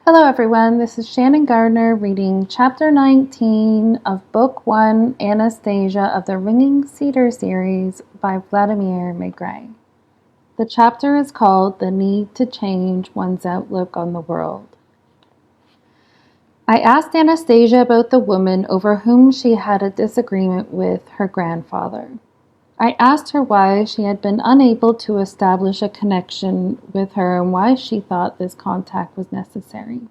Hello everyone, this is Shannon Gardner reading Chapter 19 of Book 1, Anastasia of the Ringing Cedar series by Vladimir Maigret. The chapter is called The Need to Change One's Outlook on the World. I asked Anastasia about the woman over whom she had a disagreement with her grandfather. I asked her why she had been unable to establish a connection with her and why she thought this contact was necessary.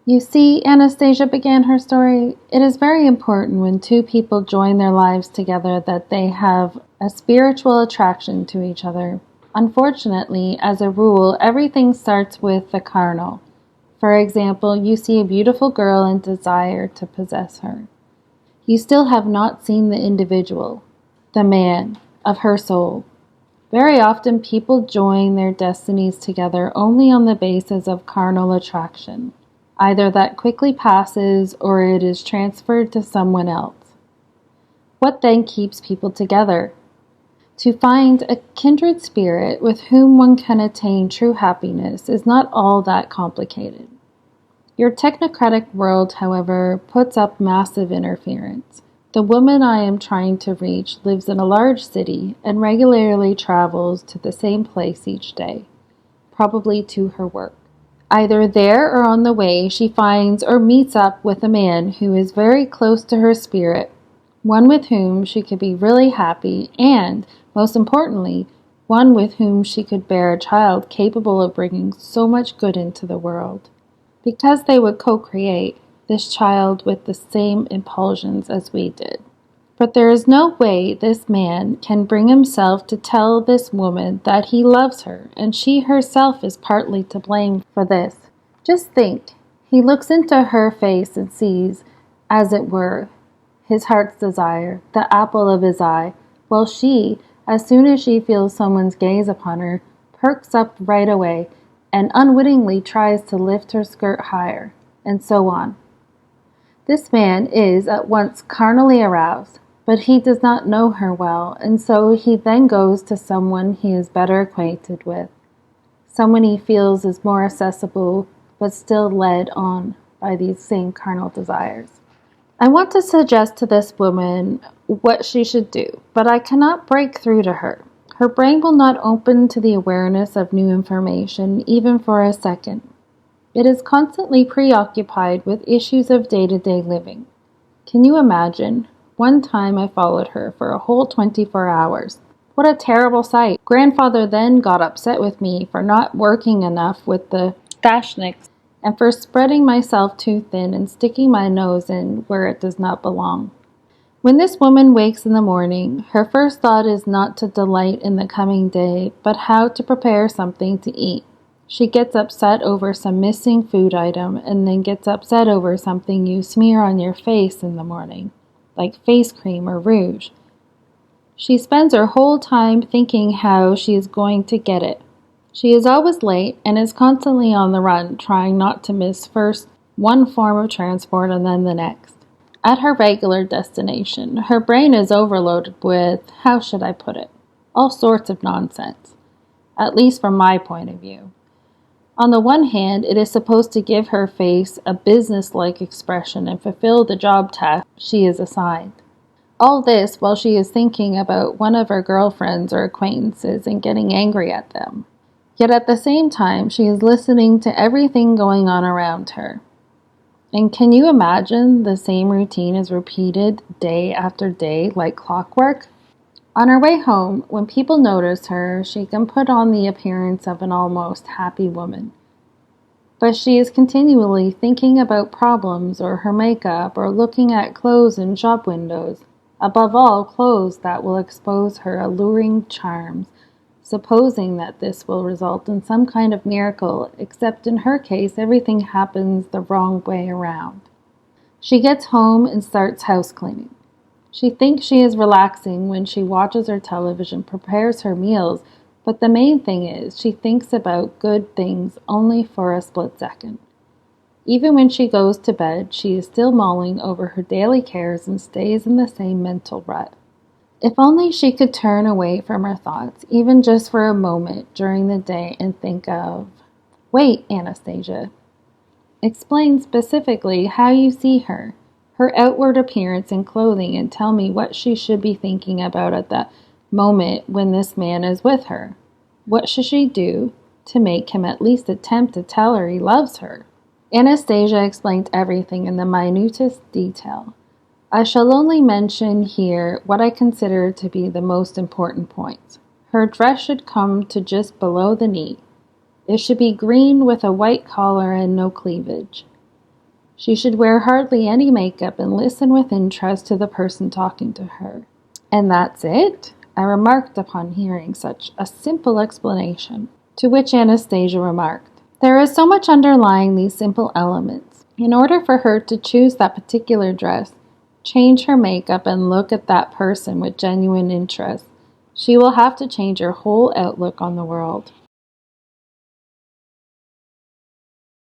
You see, Anastasia began her story, it is very important when two people join their lives together that they have a spiritual attraction to each other. Unfortunately, as a rule, everything starts with the carnal. For example, you see a beautiful girl and desire to possess her. You still have not seen the individual, the man, of her soul. Very often people join their destinies together only on the basis of carnal attraction. Either that quickly passes or it is transferred to someone else. What then keeps people together? To find a kindred spirit with whom one can attain true happiness is not all that complicated. Your technocratic world, however, puts up massive interference. The woman I am trying to reach lives in a large city and regularly travels to the same place each day, probably to her work. Either there or on the way, she finds or meets up with a man who is very close to her spirit, one with whom she could be really happy, and, most importantly, one with whom she could bear a child capable of bringing so much good into the world. Because they would co-create this child with the same impulsions as we did. But there is no way this man can bring himself to tell this woman that he loves her, and she herself is partly to blame for this. Just think, he looks into her face and sees, as it were, his heart's desire, the apple of his eye, while she, as soon as she feels someone's gaze upon her, perks up right away, and unwittingly tries to lift her skirt higher, and so on. This man is at once carnally aroused, but he does not know her well, and so he then goes to someone he is better acquainted with, someone he feels is more accessible, but still led on by these same carnal desires. I want to suggest to this woman what she should do, but I cannot break through to her. Her brain will not open to the awareness of new information, even for a second. It is constantly preoccupied with issues of day-to-day living. Can you imagine? One time I followed her for a whole 24 hours. What a terrible sight. Grandfather then got upset with me for not working enough with the dashniks and for spreading myself too thin and sticking my nose in where it does not belong. When this woman wakes in the morning, her first thought is not to delight in the coming day, but how to prepare something to eat. She gets upset over some missing food item and then gets upset over something you smear on your face in the morning, like face cream or rouge. She spends her whole time thinking how she is going to get it. She is always late and is constantly on the run, trying not to miss first one form of transport and then the next. At her regular destination, her brain is overloaded with, how should I put it, all sorts of nonsense, at least from my point of view. On the one hand, it is supposed to give her face a business-like expression and fulfill the job task she is assigned. All this while she is thinking about one of her girlfriends or acquaintances and getting angry at them. Yet at the same time, she is listening to everything going on around her. And can you imagine the same routine is repeated day after day like clockwork? On her way home, when people notice her, she can put on the appearance of an almost happy woman. But she is continually thinking about problems or her makeup or looking at clothes in shop windows. Above all, clothes that will expose her alluring charms, supposing that this will result in some kind of miracle, except in her case everything happens the wrong way around. She gets home and starts house cleaning. She thinks she is relaxing when she watches her television, prepares her meals, but the main thing is she thinks about good things only for a split second. Even when she goes to bed, she is still mulling over her daily cares and stays in the same mental rut. If only she could turn away from her thoughts, even just for a moment during the day, and think of, wait, Anastasia, Explain specifically how you see her, her outward appearance and clothing, and tell me what she should be thinking about at that moment when this man is with her. What should she do to make him at least attempt to tell her he loves her? Anastasia explained everything in the minutest detail. I shall only mention here what I consider to be the most important points. Her dress should come to just below the knee. It should be green with a white collar and no cleavage. She should wear hardly any makeup and listen with interest to the person talking to her. And that's it? I remarked upon hearing such a simple explanation, to which Anastasia remarked, there is so much underlying these simple elements. In order for her to choose that particular dress, change her makeup, and look at that person with genuine interest, she will have to change her whole outlook on the world.